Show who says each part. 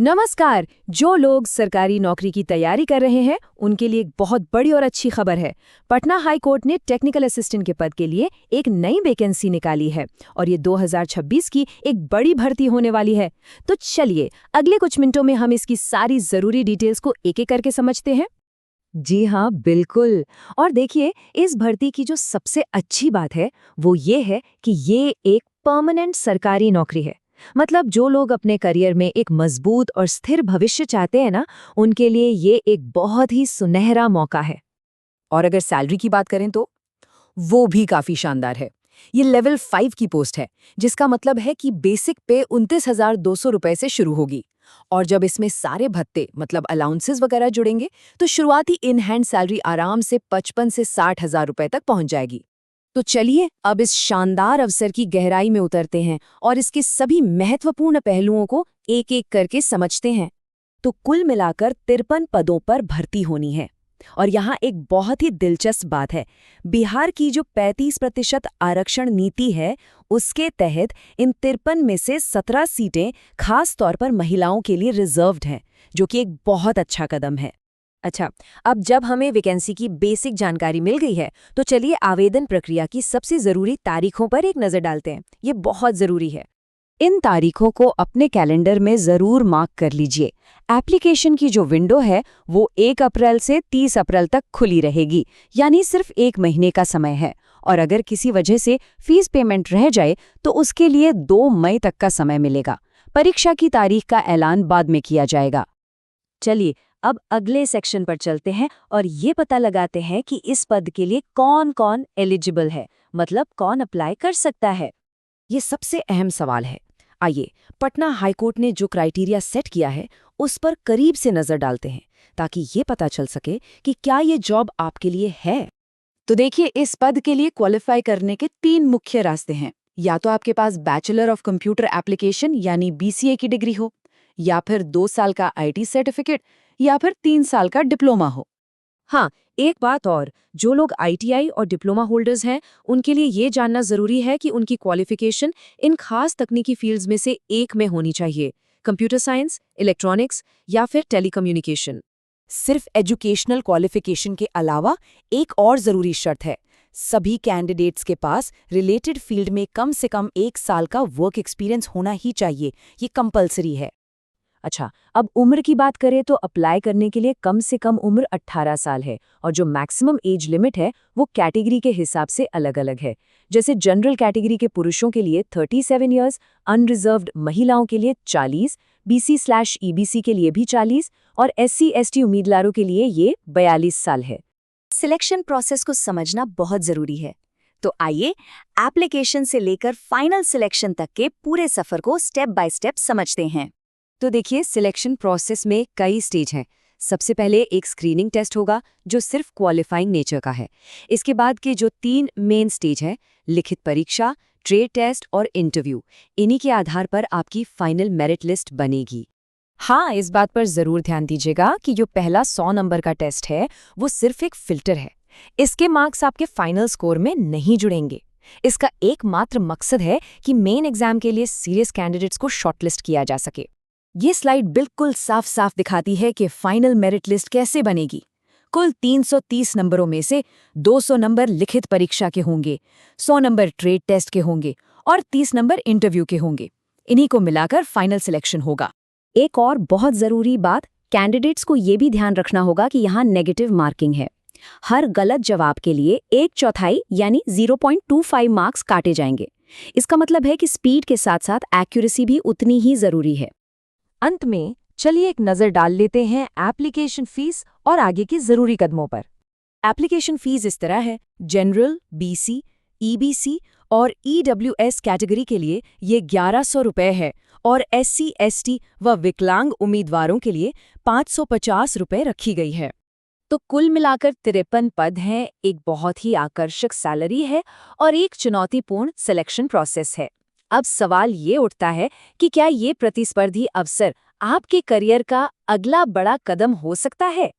Speaker 1: नमस्कार। जो लोग सरकारी नौकरी की तैयारी कर रहे हैं उनके लिए एक बहुत बड़ी और अच्छी खबर है। पटना हाई कोर्ट ने टेक्निकल असिस्टेंट के पद के लिए एक नई वैकेंसी निकाली है और ये 2026 की एक बड़ी भर्ती होने वाली है। तो चलिए अगले कुछ मिनटों में हम इसकी सारी जरूरी डिटेल्स को एक-एक करके समझते हैं। जी हाँ, बिल्कुल। और देखिए, इस भर्ती की जो सबसे अच्छी बात है वो ये है कि ये एक परमानेंट सरकारी नौकरी है। मतलब जो लोग अपने करियर में एक मजबूत और स्थिर भविष्य चाहते हैं ना, उनके लिए ये एक बहुत ही सुनहरा मौका है। और अगर सैलरी की बात करें तो वो भी काफी शानदार है। ये लेवल 5 की पोस्ट है, जिसका मतलब है कि बेसिक पे 29,200 रुपए से शुरू होगी। और जब इसमें सारे भत्ते मतलब अलाउंसेस वगैरह जुड़ेंगे तो शुरुआती इन हैंड सैलरी आराम से 55 से 60,000 रुपए तक पहुंच जाएगी। तो चलिए अब इस शानदार अवसर की गहराई में उतरते हैं और इसके सभी महत्वपूर्ण पहलुओं को एक-एक करके समझते हैं। तो कुल मिलाकर 53 पदों पर भर्ती होनी है। और यहाँ एक बहुत ही दिलचस्प बात है, बिहार की जो 35% आरक्षण नीति है, उसके तहत इन 53 में से 17 सीटें खास तौर पर महिलाओं के लिए रिजर्व्ड हैं, जो कि एक बहुत अच्छा कदम है। अच्छा, अब जब हमें वैकेंसी की बेसिक जानकारी मिल गई है, तो चलिए आवेदन प्रक्रिया की सबसे ज़रूरी तारीखों पर एक नज़र डालते हैं। ये बहुत ज़रूरी है। इन तारीखों को अपने कैलेंडर में ज़रूर मार्क कर लीजिए। एप्लीकेशन की जो विंडो है वो 1 अप्रैल से 30 अप्रैल तक खुली रहेगी, यानी सिर्फ 1 महीने का समय है। और अगर किसी वजह से फीस पेमेंट रह जाए तो उसके लिए 2 मई तक का समय मिलेगा। परीक्षा की तारीख का ऐलान बाद में किया जाएगा। चलिए अब अगले सेक्शन पर चलते हैं और ये पता लगाते हैं कि इस पद के लिए कौन-कौन एलिजिबल है, मतलब कौन अप्लाई कर सकता है। ये सबसे अहम सवाल है। आइए पटना हाईकोर्ट ने जो क्राइटेरिया सेट किया है उस पर करीब से नजर डालते हैं, ताकि ये पता चल सके कि क्या ये जॉब आपके लिए है। तो देखिए, इस पद के लिए क्वालिफाई करने के 3 मुख्य रास्ते हैं। या तो आपके पास बैचलर ऑफ कंप्यूटर एप्लीकेशन यानी BCA की डिग्री हो, या फिर 2 साल का IT सर्टिफिकेट, या फिर 3 साल का डिप्लोमा हो। हाँ, एक बात और, जो लोग ITI और डिप्लोमा होल्डर्स हैं, उनके लिए ये जानना जरूरी है कि उनकी क्वालिफिकेशन इन खास तकनीकी फील्ड्स में से एक में होनी चाहिए। कंप्यूटर साइंस, इलेक्ट्रॉनिक्स या फिर टेलीकम्युनिकेशन। सिर्फ एजुकेशनल क्वालिफिकेशन के अलावा एक और जरूरी शर्त है, सभी कैंडिडेट्स के पास रिलेटेड फील्ड में कम से कम 1 साल का वर्क एक्सपीरियंस होना ही चाहिए। ये कंपलसरी है। अच्छा, अब उम्र की बात करें तो अप्लाई करने के लिए कम से कम उम्र 18 साल है और जो मैक्सिमम एज लिमिट है वो कैटेगरी के हिसाब से अलग-अलग है। जैसे जनरल कैटेगरी के पुरुषों के लिए 37 इयर्स, अनरिजर्व्ड महिलाओं के लिए 40, BC/EBC के लिए भी 40 और SC/ST उम्मीदवारों के लिए ये 42 साल है। सिलेक्शन प्रोसेस को समझना बहुत जरूरी है। तो आइए एप्लीकेशन से लेकर फाइनल सिलेक्शन तक के पूरे सफर को स्टेप बाय स्टेप समझते हैं। तो देखिए, सिलेक्शन प्रोसेस में कई स्टेज हैं। सबसे पहले एक स्क्रीनिंग टेस्ट होगा जो सिर्फ क्वालिफाइंग नेचर का है। इसके बाद के जो 3 मेन स्टेज हैं, लिखित परीक्षा, ट्रेड टेस्ट और इंटरव्यू, इन्हीं के आधार पर आपकी फाइनल मेरिट लिस्ट बनेगी। हाँ, इस बात पर जरूर ध्यान दीजिएगा कि जो पहला 100 नंबर का टेस्ट है वो सिर्फ एक फिल्टर है। इसके मार्क्स आपके फाइनल स्कोर में नहीं जुड़ेंगे। इसका एकमात्र मकसद है कि मेन एग्जाम के लिए सीरियस कैंडिडेट्स को शॉर्टलिस्ट किया जा सके। ये स्लाइड बिल्कुल साफ साफ दिखाती है कि फाइनल मेरिट लिस्ट कैसे बनेगी। कुल 330 नंबरों में से 200 नंबर लिखित परीक्षा के होंगे, 100 नंबर ट्रेड टेस्ट के होंगे और 30 नंबर इंटरव्यू के होंगे। इन्हीं को मिलाकर फाइनल सिलेक्शन होगा। एक और बहुत जरूरी बात, कैंडिडेट्स को ये भी ध्यान रखना होगा कि यहाँ नेगेटिव मार्किंग है। हर गलत जवाब के लिए 1/4 यानी 0.25 मार्क्स काटे जाएंगे। इसका मतलब है कि स्पीड के साथ साथ एक्यूरेसी भी उतनी ही जरूरी है। अंत में चलिए एक नज़र डाल लेते हैं एप्लीकेशन फीस और आगे के जरूरी कदमों पर। एप्लीकेशन फीस इस तरह है, जनरल, BC, EBC और EWS कैटेगरी के लिए ये 1100 रुपए है और SC/ST व विकलांग उम्मीदवारों के लिए 550 रुपए रखी गई है। तो कुल मिलाकर 53 पद हैं, एक बहुत ही आकर्षक सैलरी है और एक चुनौतीपूर्ण सिलेक्शन प्रोसेस है। अब सवाल ये उठता है कि क्या ये प्रतिस्पर्धी अवसर आपके करियर का अगला बड़ा कदम हो सकता है?